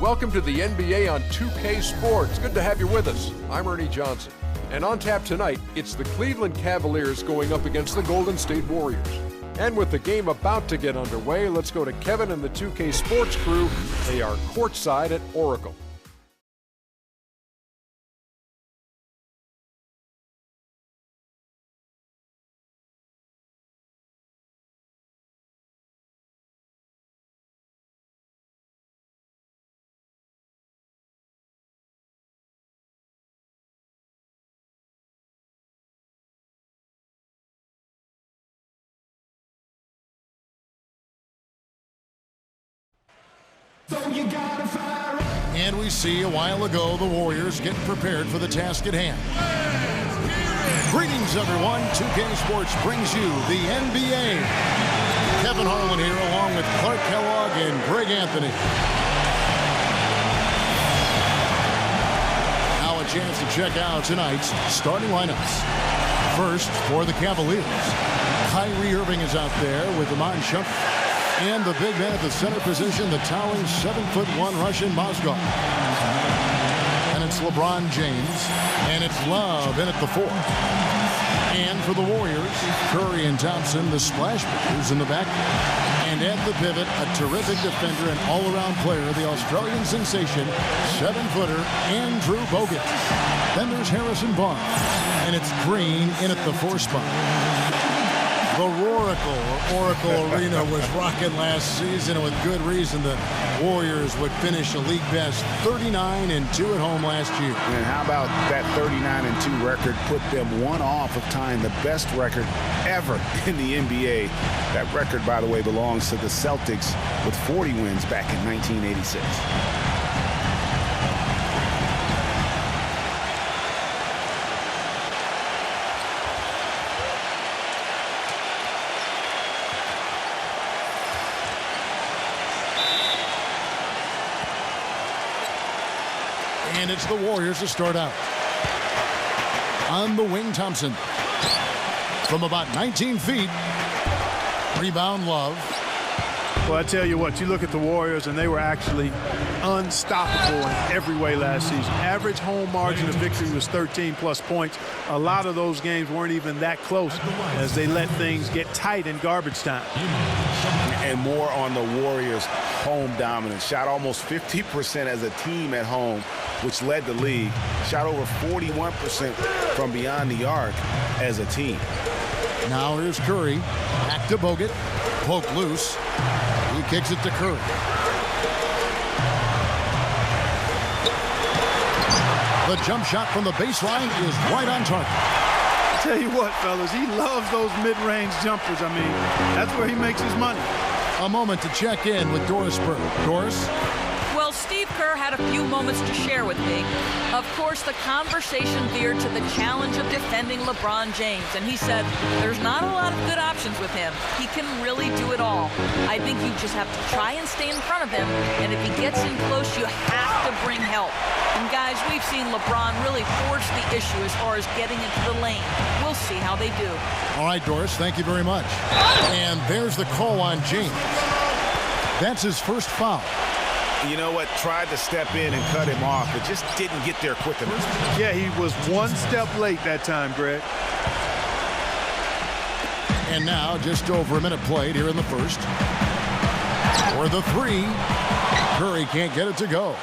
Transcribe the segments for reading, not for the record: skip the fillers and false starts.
Welcome to the NBA on 2K Sports. Good to have you with us. I'm Ernie Johnson. And on tap tonight, it's the Cleveland Cavaliers going up against the Golden State Warriors. And with the game about to get underway, let's go to Kevin and the 2K Sports crew. They are courtside at Oracle. And we see a while ago the Warriors getting prepared for the task at hand. Greetings, everyone. 2K Sports brings you the NBA. Kevin Harlan here along with Clark Kellogg and Greg Anthony. Now a chance to check out tonight's starting lineups. First, for the Cavaliers, Kyrie Irving is out there with Iman Shumpert. And the big man at the center position, the towering 7'1" Russian Mozgov. And it's LeBron James. And it's Love in at the 4. And for the Warriors, Curry and Thompson, the splash makers in the back. And at the pivot, a terrific defender and all-around player, the Australian sensation, 7-footer, Andrew Bogut. Then there's Harrison Barnes. And it's Green in at the 4 spot. The Oracle Arena was rocking last season, and with good reason. The Warriors would finish a league best 39-2 at home last year. And how about that 39-2 record put them one off of tying the best record ever in the NBA. That record, by the way, belongs to the Celtics with 40 wins back in 1986. And it's the Warriors to start out. On the wing, Thompson. From about 19 feet. Rebound, Love. Well, I tell you what, you look at the Warriors, and they were actually unstoppable in every way last season. Average home margin of victory was 13+ points. A lot of those games weren't even that close as they let things get tight in garbage time. And more on the Warriors' home dominance. Shot almost 50% as a team at home, which led the league. Shot over 41% from beyond the arc as a team. Now here's Curry. Back to Bogut. Poke loose. He kicks it to Curry. The jump shot from the baseline is right on target. I tell you what, fellas, he loves those mid-range jumpers. I mean, that's where he makes his money. A moment to check in with Doris Burke. Doris? Well, Steve Kerr had a few moments to share with me. Of course, the conversation veered to the challenge of defending LeBron James, and he said there's not a lot of good options with him. He can really do it all. I think you just have to try and stay in front of him, and if he gets in close, you have to bring help. And guys, we've seen LeBron really force the issue as far as getting into the lane. We'll see how they do. All right, Doris, thank you very much. And there's the call on James. That's his first foul. You know what? Tried to step in and cut him off, but just didn't get there quick enough. Yeah, he was one step late that time, Greg. And now, just over a minute played here in the first. For the 3, Curry can't get it to go.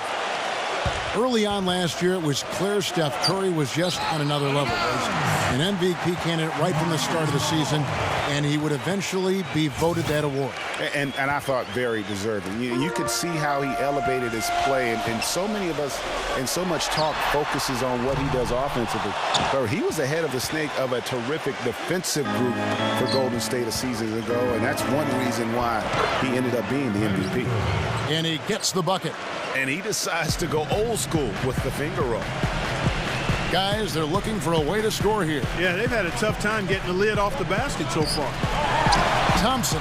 Early on last year, it was clear Steph Curry was just on another level. Was an MVP candidate right from the start of the season, and he would eventually be voted that award. And I thought very deserving. You could see how he elevated his play, and so many of us, and so much talk focuses on what he does offensively. But he was ahead of the snake of a terrific defensive group for Golden State a season ago, and that's one reason why he ended up being the MVP. And he gets the bucket. And he decides to go old school with the finger roll. Guys, they're looking for a way to score here. Yeah, they've had a tough time getting the lid off the basket so far. Thompson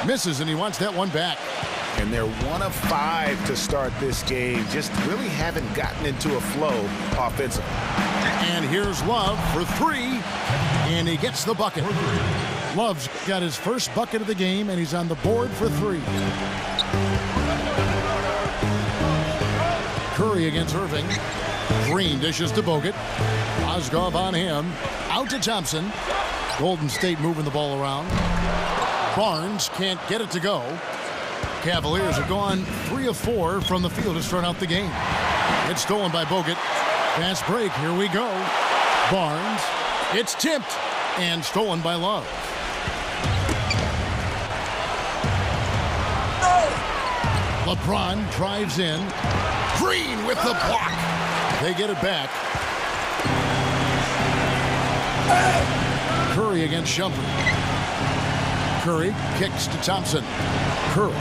misses, and he wants that one back. And they're 1 of 5 to start this game. Just really haven't gotten into a flow offensively. And here's Love for 3, and he gets the bucket. Love's got his first bucket of the game, and he's on the board for 3. Curry against Irving. Green dishes to Bogut. Mozgov on him. Out to Thompson. Golden State moving the ball around. Barnes can't get it to go. Cavaliers have gone 3 of 4 from the field to start out the game. It's stolen by Bogut. Fast break. Here we go. Barnes. It's tipped and stolen by Love. LeBron drives in. Green with the block. They get it back. Curry against Shumpert. Curry kicks to Thompson. Curry.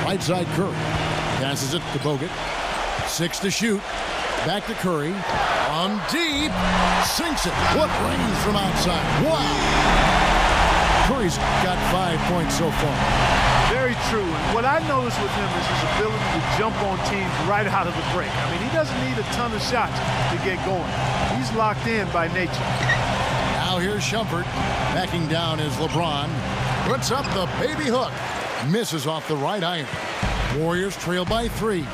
Right side Curry. Passes it to Bogut. 6 to shoot. Back to Curry. On deep. Sinks it. What range from outside. Wow. Curry's got 5 points so far. Very true. And what I noticed with him is his ability to jump on teams right out of the break. I mean, he doesn't need a ton of shots to get going. He's locked in by nature. Now here's Shumpert. Backing down is LeBron. Puts up the baby hook. Misses off the right iron. Warriors trail by 3.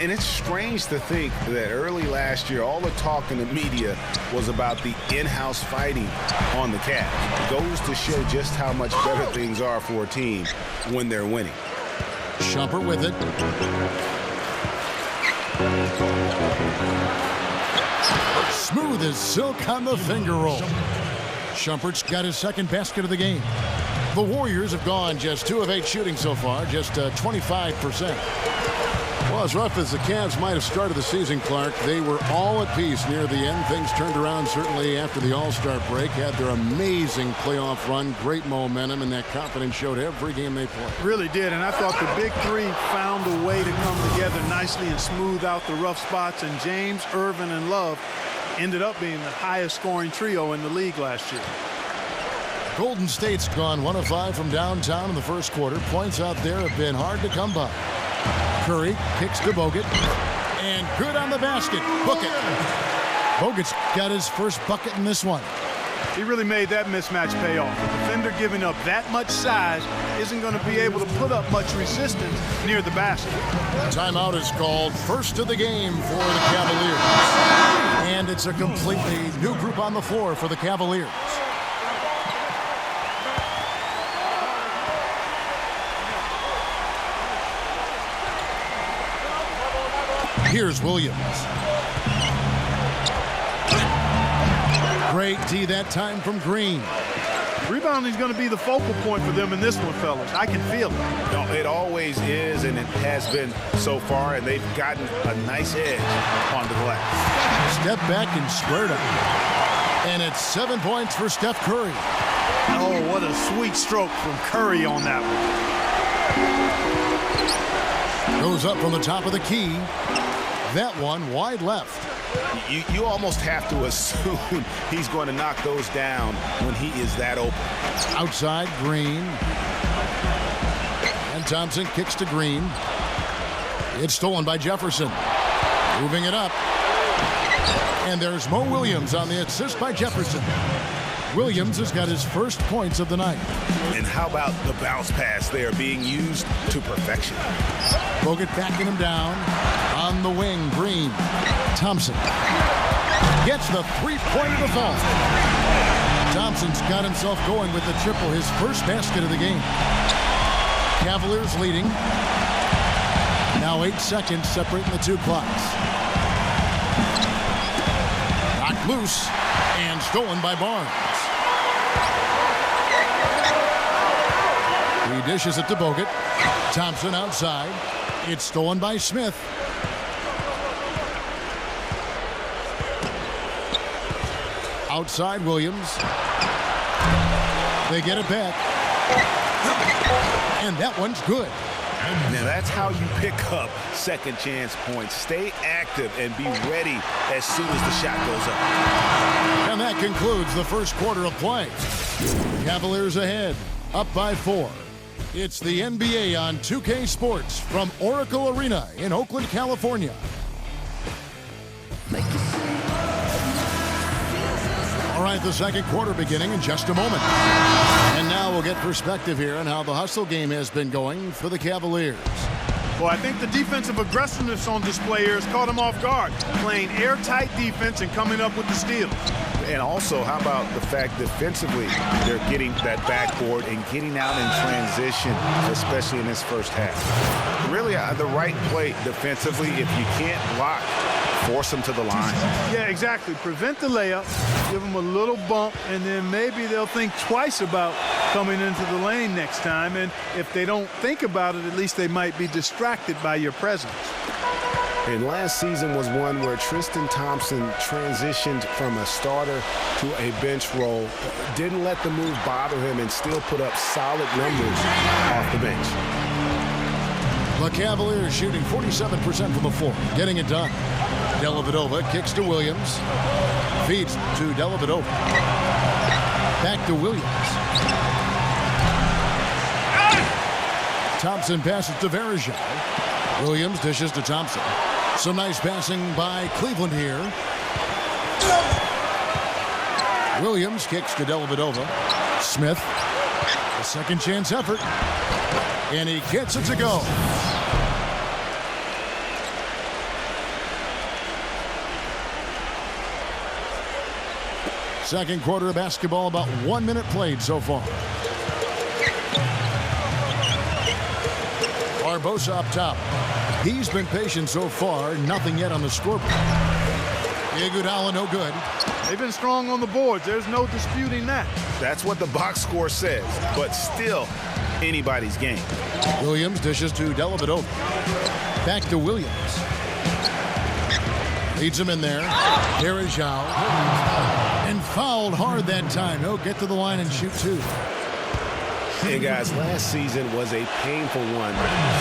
And it's strange to think that early last year, all the talk in the media was about the in-house fighting on the Cavs. It goes to show just how much better things are for a team when they're winning. Shumpert with it. Smooth as silk on the finger roll. Shumpert's got his second basket of the game. The Warriors have gone just 2 of 8 shooting so far, just 25%. Well, as rough as the Cavs might have started the season, Clark, they were all at peace near the end. Things turned around certainly after the All-Star break. Had their amazing playoff run, great momentum, and that confidence showed every game they played. Really did, and I thought the big three found a way to come together nicely and smooth out the rough spots, and James, Irving, and Love ended up being the highest scoring trio in the league last year. Golden State's gone 1 of 5 from downtown in the first quarter. Points out there have been hard to come by. Curry kicks to Bogut. And good on the basket. Book it. Bogut's got his first bucket in this one. He really made that mismatch pay off. The defender giving up that much size isn't going to be able to put up much resistance near the basket. Timeout is called. First of the game for the Cavaliers. And it's a completely new group on the floor for the Cavaliers. Here's Williams. Great D that time from Green. Rebounding is going to be the focal point for them in this one, fellas. I can feel it. No, it always is, and it has been so far, and they've gotten a nice edge on the glass. Step back and squared up. And it's 7 points for Steph Curry. Oh, what a sweet stroke from Curry on that one. Goes up from the top of the key. That one wide left. You almost have to assume he's going to knock those down when he is that open. Outside, Green. And Thompson kicks to Green. It's stolen by Jefferson. Moving it up. And there's Mo Williams on the assist by Jefferson. Williams has got his first points of the night. And how about the bounce pass there being used to perfection? Bogut backing him down. On the wing, Green. Thompson gets the three-pointer to fall. Thompson's got himself going with the triple, his first basket of the game. Cavaliers leading. Now 8 seconds separating the two clocks. Knocked loose and stolen by Barnes. He dishes it to Bogut. Thompson outside. It's stolen by Smith. Outside Williams. They get it back. And that one's good. Now that's how you pick up second chance points. Stay active and be ready as soon as the shot goes up. And that concludes the first quarter of play. Cavaliers ahead, up by 4. It's the NBA on 2K Sports from Oracle Arena in Oakland, California. All right, the second quarter beginning in just a moment. And now we'll get perspective here on how the hustle game has been going for the Cavaliers. Well, I think the defensive aggressiveness on display here has caught them off guard, playing airtight defense and coming up with the steals. And also, how about the fact defensively, they're getting that backboard and getting out in transition, especially in this first half. Really, the right play defensively, if you can't block, force them to the line. Yeah, exactly. Prevent the layup, give them a little bump, and then maybe they'll think twice about coming into the lane next time. And if they don't think about it, at least they might be distracted by your presence. And last season was one where Tristan Thompson transitioned from a starter to a bench role, didn't let the move bother him, and still put up solid numbers off the bench. The Cavaliers shooting 47% from the floor, getting it done. Dellavedova kicks to Williams, feeds to Dellavedova, back to Williams. Thompson passes to Verejao. Williams dishes to Thompson. Some nice passing by Cleveland here. Williams kicks to Dellavedova. Smith, a second chance effort, and he gets it to go. Second quarter of basketball, about 1 minute played so far. Barbosa up top. He's been patient so far. Nothing yet on the scoreboard. Iguodala no good. They've been strong on the boards. There's no disputing that. That's what the box score says, but still anybody's game. Williams dishes to Dellavedova. Back to Williams. Leads him in there. Verejao. And fouled hard that time. He'll get to the line and shoot two. And guys, last season was a painful one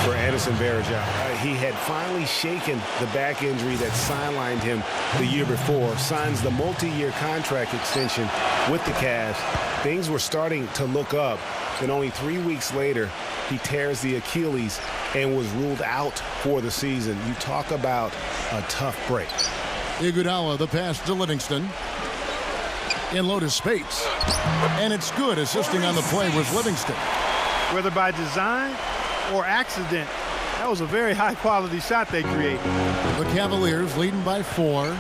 for Anderson Varejao. He had finally shaken the back injury that sidelined him the year before, signs the multi-year contract extension with the Cavs. Things were starting to look up. Then only 3 weeks later, he tears the Achilles and was ruled out for the season. You talk about a tough break. Iguodala, the pass to Livingston. In low to Spates. And it's good, assisting on the play with Livingston. Whether by design or accident, that was a very high-quality shot they created. The Cavaliers leading by 4.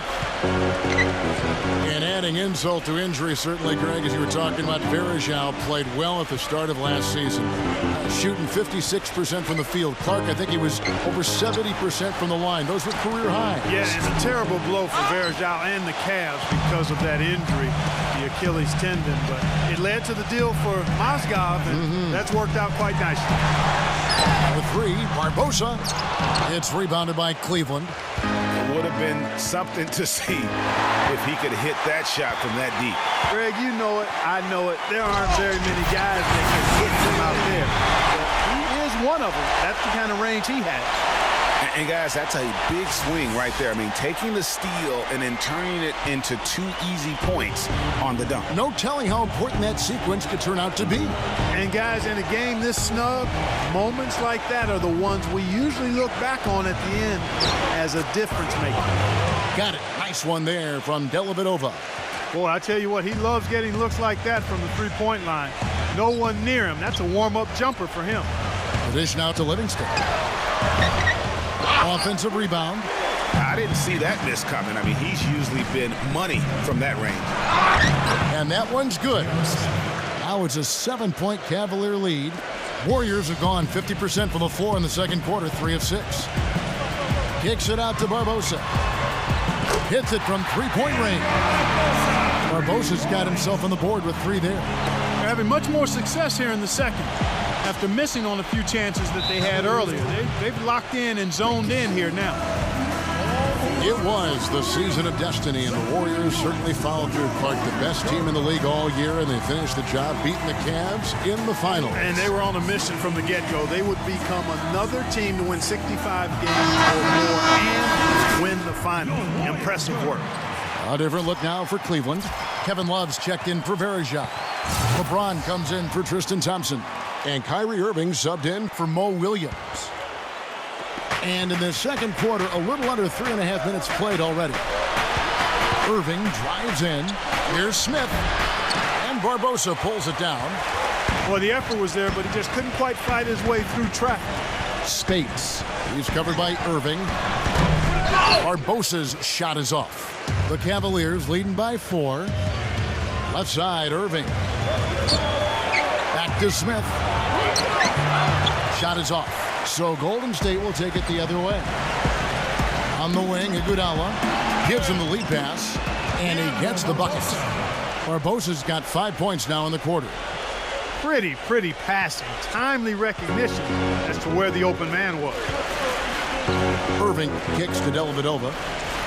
And adding insult to injury, certainly, Greg, as you were talking about, Verejao played well at the start of last season. Shooting 56% from the field. Clark, I think he was over 70% from the line. Those were career highs. Yeah, and a terrible blow for Verejao and the Cavs because of that injury, the Achilles tendon. But it led to the deal for Mozgov, and that's worked out quite nicely. The 3, Barbosa. It's rebounded by Cleveland. It would have been something to see if he could hit that shot from that deep. Greg, you know it. I know it. There aren't very many guys that can hit him out there. But he is one of them. That's the kind of range he has. And guys, that's a big swing right there. I mean, taking the steal and then turning it into 2 easy points on the dunk. No telling how important that sequence could turn out to be. And guys, in a game this snug, moments like that are the ones we usually look back on at the end as a difference maker. Got it. Nice one there from Dellavedova. Boy, I tell you what, he loves getting looks like that from the three-point line. No one near him. That's a warm-up jumper for him. The dish now to Livingston. Offensive rebound. I didn't see that miss coming. I mean, he's usually been money from that range. And that one's good. Now it's a 7-point Cavalier lead. Warriors have gone 50% from the floor in the second quarter, 3 of 6. Kicks it out to Barbosa. Hits it from three-point range. Barbosa's got himself on the board with 3 there. They're having much more success here in the second after missing on a few chances that they had earlier. They've locked in and zoned in here now. It was the season of destiny, and the Warriors certainly followed through. Clark, the best team in the league all year, and they finished the job beating the Cavs in the finals. And they were on a mission from the get-go. They would become another team to win 65 games or more and win the final. Impressive work. A different look now for Cleveland. Kevin Love's checked in for Verejao. LeBron comes in for Tristan Thompson. And Kyrie Irving subbed in for Mo Williams. And in the second quarter, a little under 3.5 minutes played already. Irving drives in. Here's Smith. And Barbosa pulls it down. Well, the effort was there, but he just couldn't quite fight his way through traffic. Spates. He's covered by Irving. Barbosa's shot is off. The Cavaliers leading by 4. Left side, Irving. Back to Smith. Shot is off. So Golden State will take it the other way. On the wing, Iguodala gives him the lead pass, and he gets the bucket. Barbosa's got 5 points now in the quarter. Pretty passing. Timely recognition as to where the open man was. Irving kicks to Dellavedova.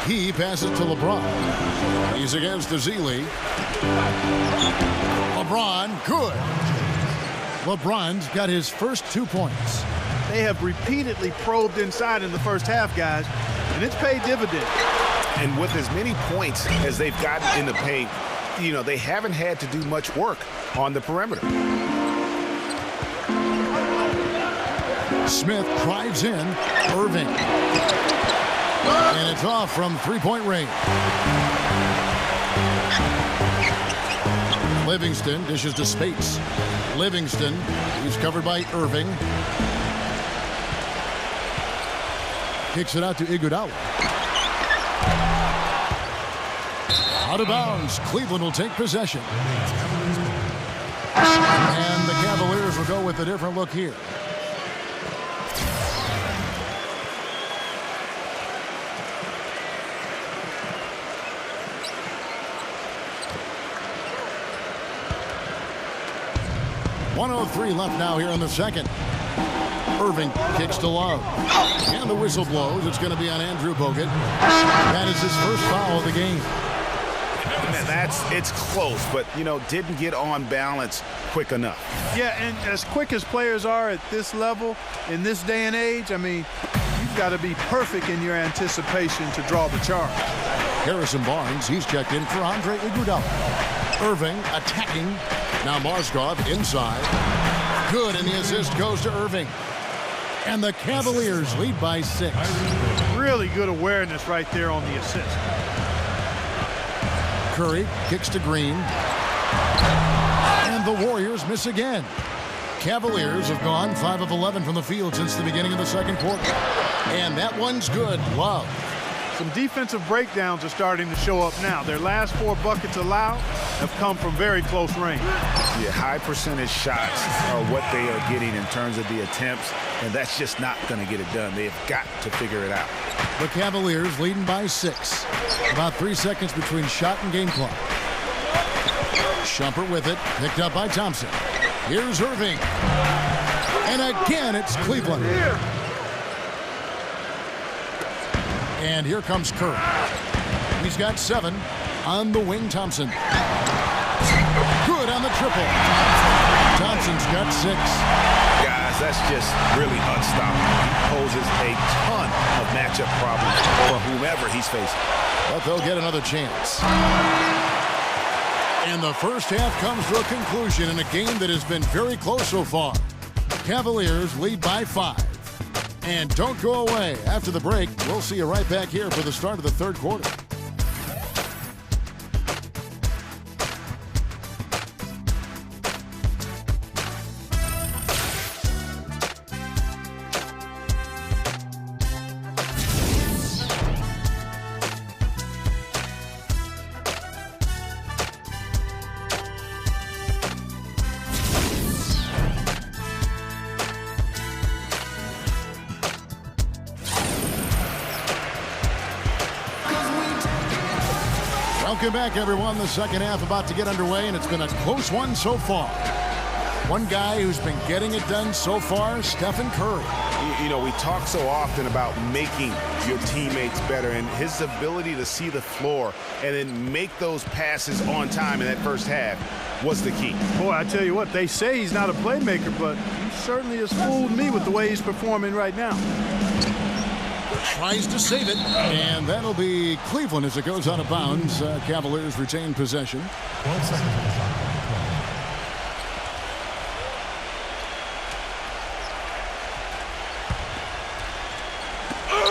He passes to LeBron. He's against Azili. LeBron, good. LeBron's got his first 2 points. They have repeatedly probed inside in the first half, guys, and it's paid dividends. And with as many points as they've gotten in the paint, you know, they haven't had to do much work on the perimeter. Smith drives in. Irving. And it's off from three-point range. Livingston dishes to Spates. Livingston, he's covered by Irving. Kicks it out to Iguodala. Out of bounds. Cleveland will take possession. And the Cavaliers will go with a different look here. .103 left now here in the second. Irving kicks to Love. And the whistle blows. It's going to be on Andrew Bogut. That is his first foul of the game. Man, it's close, but, you know, didn't get on balance quick enough. Yeah, and as quick as players are at this level, in this day and age, I mean, you've got to be perfect in your anticipation to draw the charge. Harrison Barnes, he's checked in for Andre Iguodala. Irving attacking. Now Mozgov inside. Good, and the assist goes to Irving. And the Cavaliers lead by 6. Really good awareness right there on the assist. Curry kicks to Green. And the Warriors miss again. Cavaliers have gone 5 of 11 from the field since the beginning of the second quarter. And that one's good. Love. Some defensive breakdowns are starting to show up now. Their last 4 buckets allowed have come from very close range. Yeah, high percentage shots are what they are getting in terms of the attempts, and that's just not going to get it done. They've got to figure it out. The Cavaliers leading by 6. About 3 seconds between shot and game clock. Shumpert with it, picked up by Thompson. Here's Irving. And again, it's Cleveland. And here comes Curry. He's got 7 on the wing. Thompson. Good on the triple. Thompson's got 6. Guys, that's just really unstoppable. He poses a ton of matchup problems for whomever he's facing. But they'll get another chance. And the first half comes to a conclusion in a game that has been very close so far. Cavaliers lead by 5. And don't go away. After the break, we'll see you right back here for the start of the third quarter. Welcome back, everyone. The second half about to get underway, and it's been a close one so far. One guy who's been getting it done so far, Steph Curry. You know, we talk so often about making your teammates better, and his ability to see the floor and then make those passes on time in that first half was the key. Boy, I tell you what, they say he's not a playmaker, but he certainly has fooled me with the way he's performing right now. Tries to save it, and that'll be Cleveland as it goes out of bounds. Cavaliers retain possession. 12 seconds.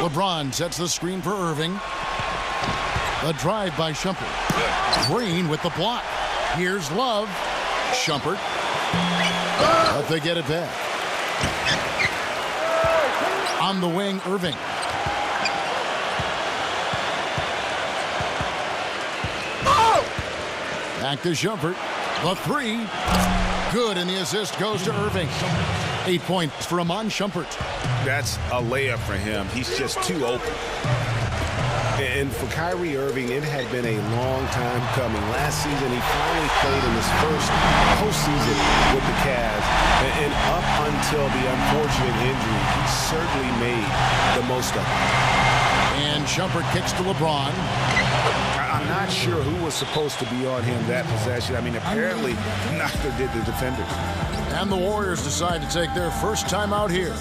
LeBron sets the screen for Irving. The drive by Shumpert. Green with the block. Here's Love. Shumpert. But they get it back. On the wing, Irving. Back to Shumpert. The three. Good, and the assist goes to Irving. 8 points for Amon Shumpert. That's a layup for him. He's just too open. And for Kyrie Irving, it had been a long time coming. Last season, he finally played in his first postseason with the Cavs. And up until the unfortunate injury, he certainly made the most of it. And Shumpert kicks to LeBron. I'm not sure who was supposed to be on him that possession. I mean, apparently, neither did the defenders. And the Warriors decide to take their first time out here.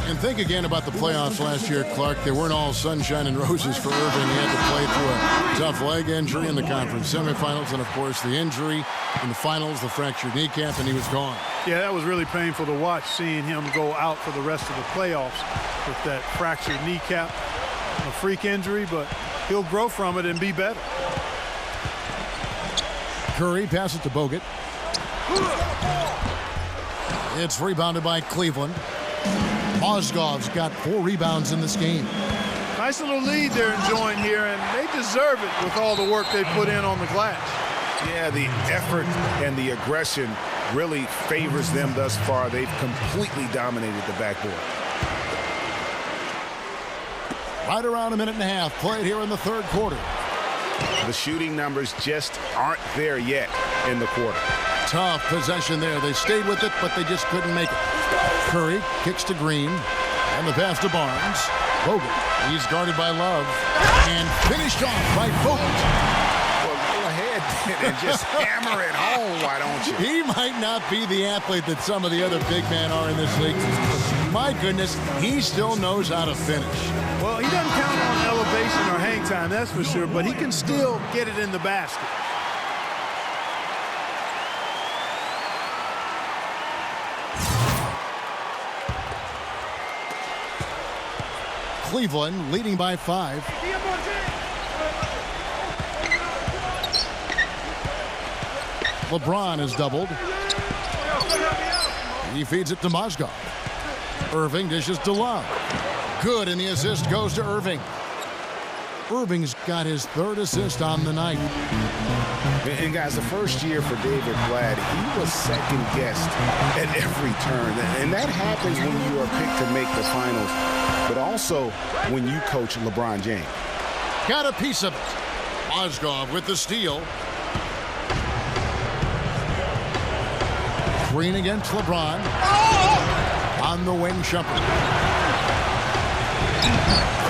And think again about the playoffs last year, Clark. They weren't all sunshine and roses for Irving. He had to play through a tough leg injury in the conference semifinals, and, of course, the injury in the finals, the fractured kneecap, and he was gone. Yeah, that was really painful to watch, seeing him go out for the rest of the playoffs with that fractured kneecap. A freak injury, but he'll grow from it and be better. Curry passes to Bogut. It's rebounded by Cleveland. Mozgov's got 4 rebounds in this game. Nice little lead they're enjoying here, and they deserve it with all the work they put in on the glass. Yeah, the effort and the aggression really favors them thus far. They've completely dominated the backboard. Right around a minute and a half played here in the third quarter. The shooting numbers just aren't there yet in the quarter. Tough possession there. They stayed with it, but they just couldn't make it. Curry kicks to Green, and the pass to Barnes. Bogut, he's guarded by Love, and finished off by Bogut. Well, go ahead and just hammer it home, why don't you? He might not be the athlete that some of the other big men are in this league. My goodness, he still knows how to finish. Well, he doesn't count on elevation or hang time, that's for sure, but he can still get it in the basket. Cleveland leading by 5. LeBron is doubled. He feeds it to Mozgov. Irving dishes to Love. Good, and the assist goes to Irving. Irving's got his 3rd assist on the night. And guys, the first year for David Blatt, he was second-guessed at every turn. And that happens when you are picked to make the finals, but also when you coach LeBron James. Got a piece of it. Mozgov with the steal. Green against LeBron. On the wing, Shumpert.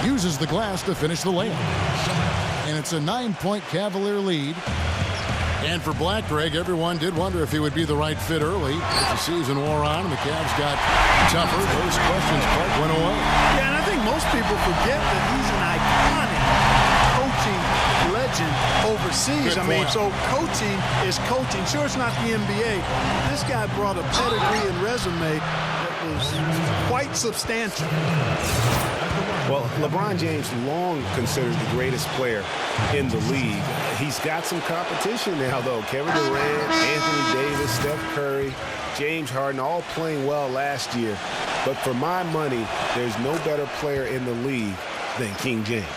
Uses the glass to finish the layup. And it's a 9-point Cavalier lead. And for Black, Greg, everyone did wonder if he would be the right fit early. As the season wore on and the Cavs got tougher, those questions went away. Yeah, and I think most people forget that he's an iconic coaching legend overseas. I mean, so coaching is coaching. Sure, it's not the NBA. This guy brought a pedigree and resume that was quite substantial. Well, LeBron James long considered the greatest player in the league. He's got some competition now, though. Kevin Durant, Anthony Davis, Steph Curry, James Harden, all playing well last year. But for my money, there's no better player in the league than King James.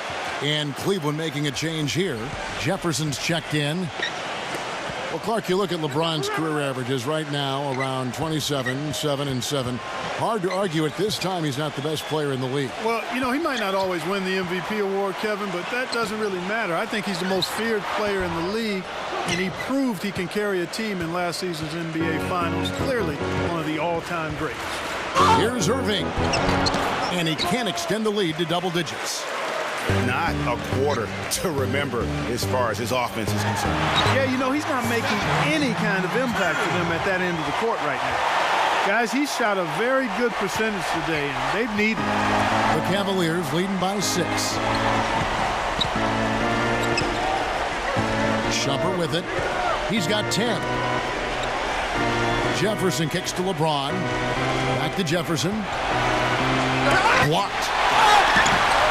And Cleveland making a change here. Jefferson's checked in. Well, Clark, you look at LeBron's career averages right now around 27, 7 and 7. Hard to argue at this time he's not the best player in the league. Well, you know, he might not always win the MVP award, Kevin, but that doesn't really matter. I think he's the most feared player in the league, and he proved he can carry a team in last season's NBA Finals. Clearly one of the all-time greats. Here's Irving, and he can't extend the lead to double digits. Not a quarter to remember as far as his offense is concerned. Yeah, you know, he's not making any kind of impact for them at that end of the court right now. Guys, he shot a very good percentage today, and they've needed it. The Cavaliers leading by 6. Shumpert with it. He's got 10. Jefferson kicks to LeBron. Back to Jefferson. Blocked.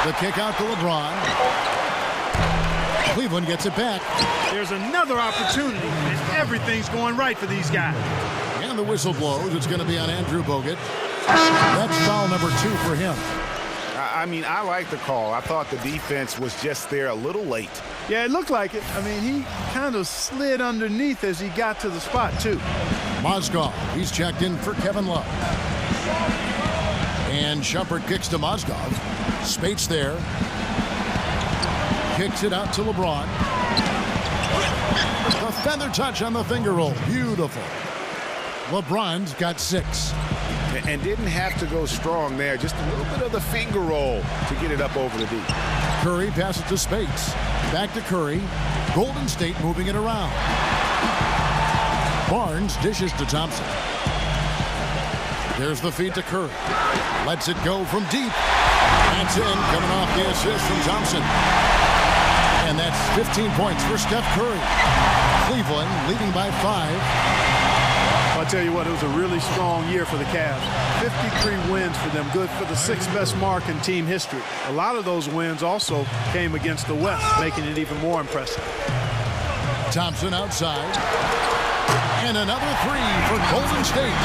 The kick out to LeBron. Cleveland gets it back. There's another opportunity, and everything's going right for these guys. And the whistle blows. It's going to be on Andrew Bogut. That's foul number 2 for him. I mean, I like the call. I thought the defense was just there a little late. Yeah, it looked like it. I mean, he kind of slid underneath as he got to the spot, too. Mozgov, he's checked in for Kevin Love. And Shumpert kicks to Mozgov. Spates there. Kicks it out to LeBron. The feather touch on the finger roll. Beautiful. LeBron's got 6. And didn't have to go strong there. Just a little bit of the finger roll to get it up over the D. Curry passes to Spates. Back to Curry. Golden State moving it around. Barnes dishes to Thompson. There's the feed to Curry. Lets it go from deep. That's in, coming off the assist from Thompson. And that's 15 points for Steph Curry. Cleveland leading by 5. I'll tell you what, it was a really strong year for the Cavs. 53 wins for them, good for the 6th best mark in team history. A lot of those wins also came against the West, making it even more impressive. Thompson outside. And another 3 for Golden State.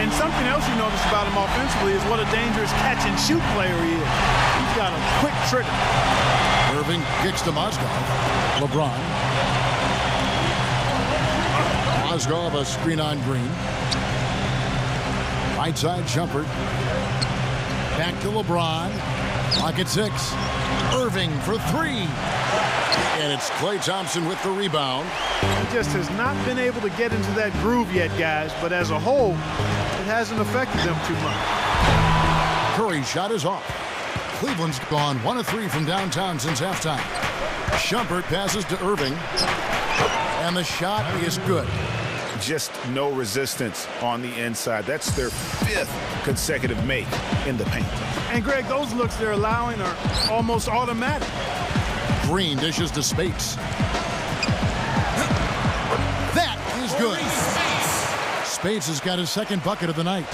And something else you notice about him offensively is what a dangerous catch-and-shoot player he is. He's got a quick trigger. Irving kicks to Mozgov. LeBron. Mozgov, a screen on Green. Right side Shumpert. Back to LeBron. Clock at 6. Irving for 3. And it's Klay Thompson with the rebound. He just has not been able to get into that groove yet, guys. But as a whole, it hasn't affected them too much. Curry's shot is off. Cleveland's gone 1 of 3 from downtown since halftime. Shumpert passes to Irving. And the shot is good. Just no resistance on the inside. That's their 5th consecutive make in the paint. And, Greg, those looks they're allowing are almost automatic. Green dishes to Spates. That is good. Spates has got his 2nd bucket of the night.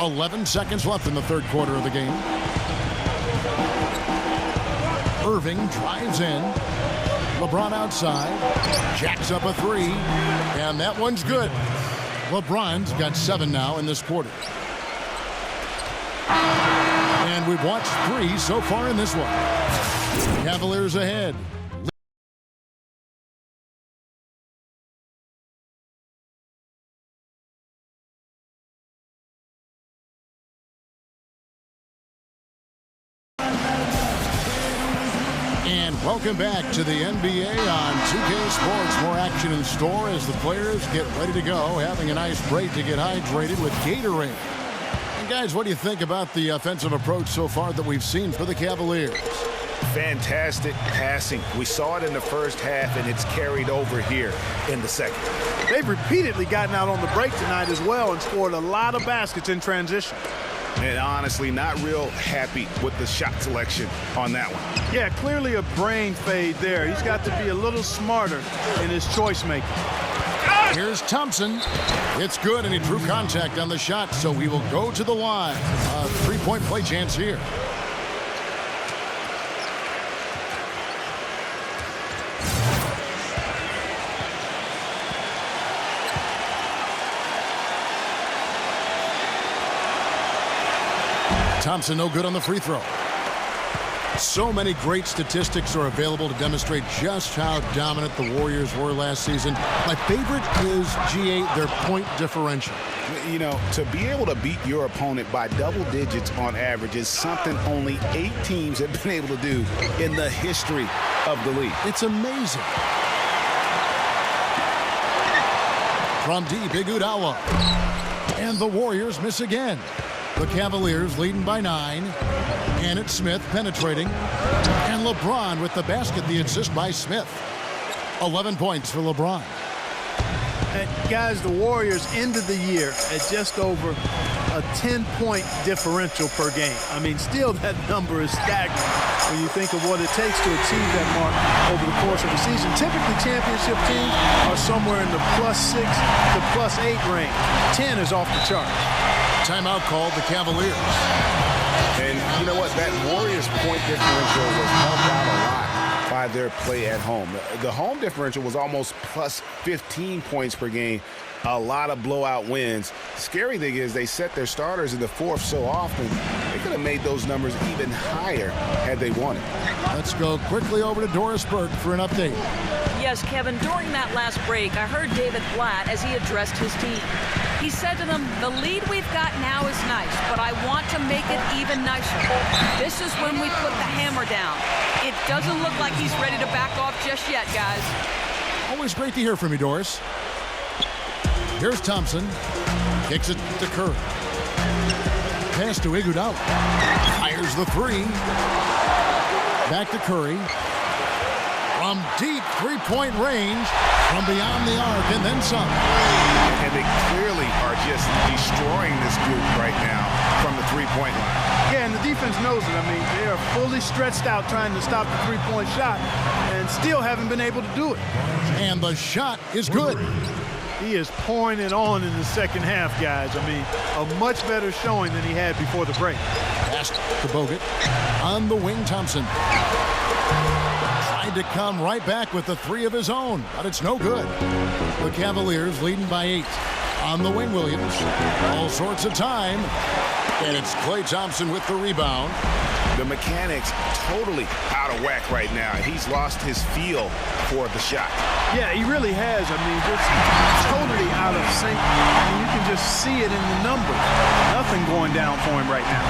11 seconds left in the 3rd quarter of the game. Irving drives in. LeBron outside. Jacks up a 3. And that one's good. LeBron's got 7 now in this quarter. And we've watched 3 so far in this one. Cavaliers ahead. And welcome back to the NBA on 2K Sports. More action in store as the players get ready to go, having a nice break to get hydrated with Gatorade. And guys, what do you think about the offensive approach so far that we've seen for the Cavaliers? Fantastic passing. We saw it in the first half, and it's carried over here in the 2nd. They've repeatedly gotten out on the break tonight as well and scored a lot of baskets in transition. And honestly, not real happy with the shot selection on that one. Yeah, clearly a brain fade there. He's got to be a little smarter in his choice making. Here's Thompson. It's good, and he drew contact on the shot, so he will go to the line. A 3-point play chance here. Thompson no good on the free throw. So many great statistics are available to demonstrate just how dominant the Warriors were last season. My favorite is, GA, their point differential. You know, to be able to beat your opponent by double digits on average is something only 8 teams have been able to do in the history of the league. It's amazing. From deep, Iguodala. And the Warriors miss again. The Cavaliers leading by 9. And it's Smith penetrating. And LeBron with the basket, the assist by Smith. 11 points for LeBron. And guys, the Warriors ended the year at just over a 10-point differential per game. I mean, still that number is staggering when you think of what it takes to achieve that mark over the course of the season. Typically, championship teams are somewhere in the +6 to +8 range. 10 is off the chart. Timeout called the Cavaliers. And you know what? That Warriors point differential was helped out a lot by their play at home. The home differential was almost plus 15 points per game. A lot of blowout wins. Scary thing is they set their starters in the fourth so often, they could have made those numbers even higher had they wanted. Let's go quickly over to Doris Burke for an update. Yes, Kevin, during that last break, I heard David Blatt as he addressed his team. He said to them, the lead we've got now is nice, but I want to make it even nicer. This is when we put the hammer down. It doesn't look like he's ready to back off just yet, guys. Always great to hear from you, Doris. Here's Thompson. Kicks it to Curry. Pass to Iguodala. Fires the three. Back to Curry. From deep three-point range. From beyond the arc and then some. And they clearly are just destroying this group right now from the three-point line. Yeah, and the defense knows it. I mean, they are fully stretched out trying to stop the three-point shot and still haven't been able to do it. And the shot is good. He is pouring it on in the second half, guys. I mean, a much better showing than he had before the break. Pass to Bogut. On the wing, Thompson. Tried to come right back with the three of his own, but it's no good. The Cavaliers leading by 8. On the wing, Williams. All sorts of time. And it's Klay Thompson with the rebound. The mechanics totally out of whack right now. He's lost his feel for the shot. Yeah, he really has. I mean, just totally out of sync. I mean, you can just see it in the numbers. Nothing going down for him right now.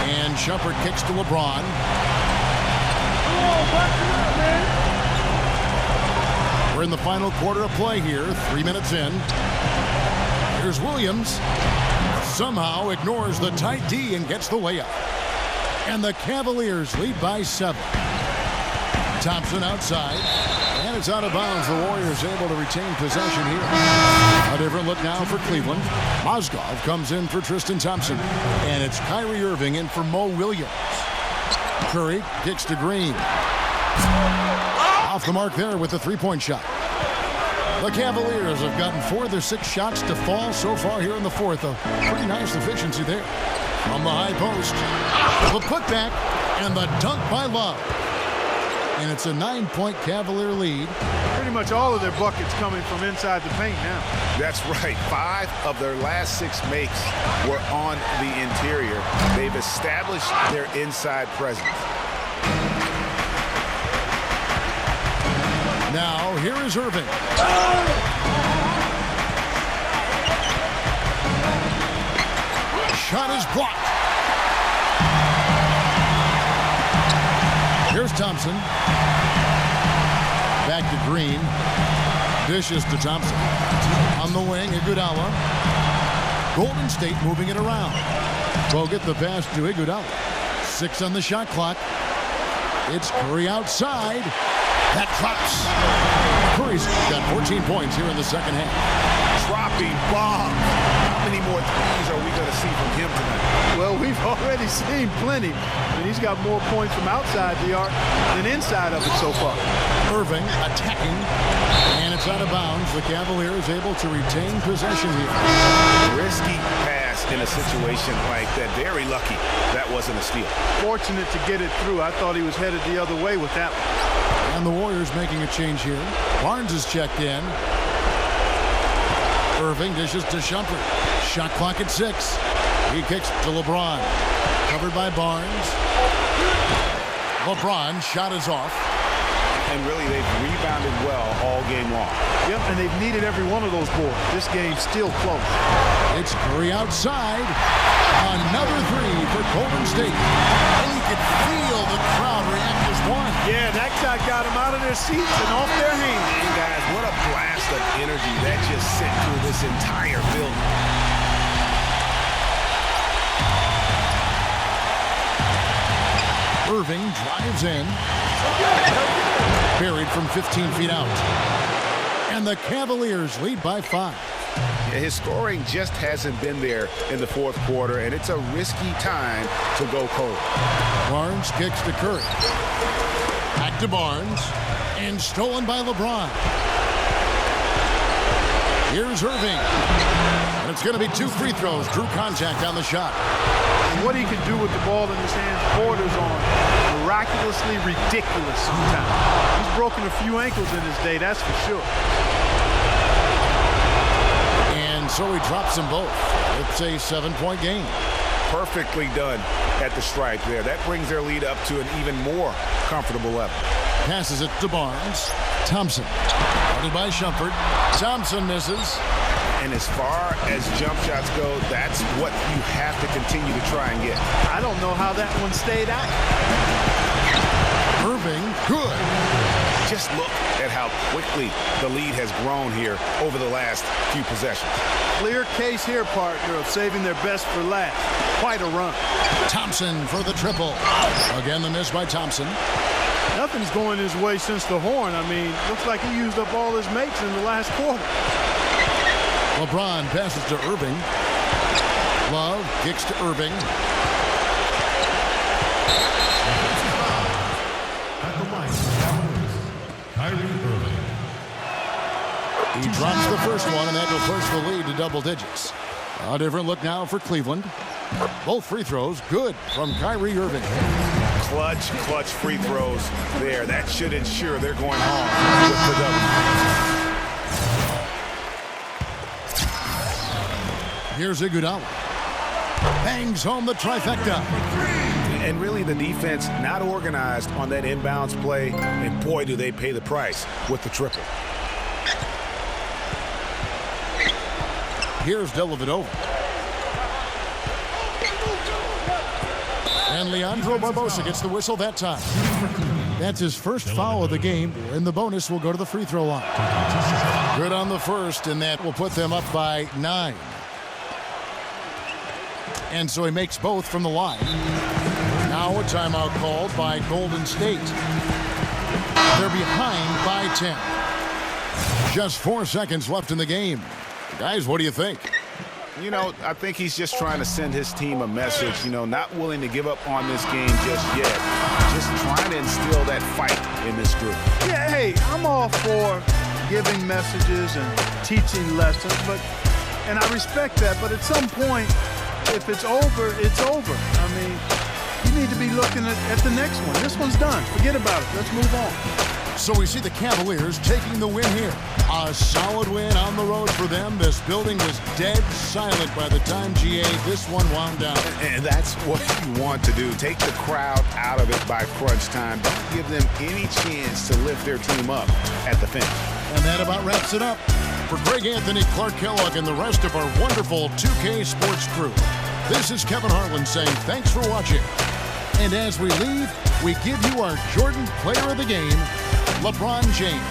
And Shumpert kicks to LeBron. We're in the final quarter of play here. 3 minutes in. Here's Williams. Somehow ignores the tight D and gets the layup. And the Cavaliers lead by 7. Thompson outside. And it's out of bounds. The Warriors able to retain possession here. A different look now for Cleveland. Mozgov comes in for Tristan Thompson. And it's Kyrie Irving in for Mo Williams. Curry kicks to Green. Off the mark there with the three-point shot. The Cavaliers have gotten 4 of their 6 shots to fall so far here in the fourth. A pretty nice efficiency there. From the high post. The putback and the dunk by Love. And it's a 9-point Cavalier lead. Pretty much all of their buckets coming from inside the paint now. That's right. 5 of their last 6 makes were on the interior. They've established their inside presence. Now, here is Irving. Shot is blocked. Here's Thompson. Back to Green. Dishes to Thompson. On the wing, Iguodala. Golden State moving it around. Bogut the pass to Iguodala. 6 on the shot clock. It's Curry outside. That drops. Curry's got 14 points here in the second half. Dropping bomb. How many more threes are we going to see from him tonight? Well, we've already seen plenty. And he's got more points from outside the arc than inside of it so far. Irving attacking. And it's out of bounds. The Cavaliers able to retain possession here. Risky pass in a situation like that. Very lucky that wasn't a steal. Fortunate to get it through. I thought he was headed the other way with that one. And the Warriors making a change here. Barnes is checked in. Irving dishes to Shumpert. Shot clock at 6. He kicks to LeBron. Covered by Barnes. LeBron shot is off. And really, they've rebounded well all game long. Yep, and they've needed every one of those boards. This game's still close. It's Curry outside. Another 3 for Golden State. And you could feel the crowd react as one. Yeah, that shot got them out of their seats and off their hands. And guys, what a blast of energy that just sent through this entire building. Irving drives in. Buried from 15 feet out. And the Cavaliers lead by 5. His scoring just hasn't been there in the fourth quarter, and it's a risky time to go cold. Barnes kicks to Curry. Back to Barnes. And stolen by LeBron. Here's Irving. And it's going to be 2 free throws. Drew contact on the shot. What he can do with the ball in his hands borders on miraculously ridiculous sometimes. He's broken a few ankles in his day, that's for sure. And so he drops them both. It's a 7-point game. Perfectly done at the stripe there. That brings their lead up to an even more comfortable level. Passes it to Barnes. Thompson. Guarded by Shumpert. Thompson misses. And as far as jump shots go, that's what you have to continue to try and get. I don't know how that one stayed out. Irving, good. Just look at how quickly the lead has grown here over the last few possessions. Clear case here, partner, of saving their best for last. Quite a run. Thompson for the triple. Again, the miss by Thompson. Nothing's going his way since the horn. I mean, looks like he used up all his mates in the last quarter. LeBron passes to Irving. Love kicks to Irving. At the line, Kyrie Irving. He drops the first one, and that will push the lead to double digits. A different look now for Cleveland. Both free throws good from Kyrie Irving. Clutch free throws there. That should ensure they're going home with the W. Here's Iguodala. Bangs home the trifecta. And really the defense not organized on that inbounds play. And boy, do they pay the price with the triple. Here's Dellavedova. And Leandro Barbosa gets the whistle that time. That's his first foul of the game, and the bonus will go to the free throw line. Good on the first, and that will put them up by 9. And so he makes both from the line. Now a timeout called by Golden State. They're behind by 10. Just 4 seconds left in the game. Guys, what do you think? You know, I think he's just trying to send his team a message, you know, not willing to give up on this game just yet. Just trying to instill that fight in this group. Yeah, hey, I'm all for giving messages and teaching lessons, and I respect that, but at some point, if it's over, it's over. I mean, you need to be looking at the next one. This one's done. Forget about it. Let's move on. So we see the Cavaliers taking the win here. A solid win on the road for them. This building was dead silent by the time this one wound down. And that's what you want to do. Take the crowd out of it by crunch time. Don't give them any chance to lift their team up at the finish. And that about wraps it up. For Greg Anthony, Clark Kellogg, and the rest of our wonderful 2K Sports crew, this is Kevin Harlan saying thanks for watching. And as we leave, we give you our Jordan Player of the Game, LeBron James.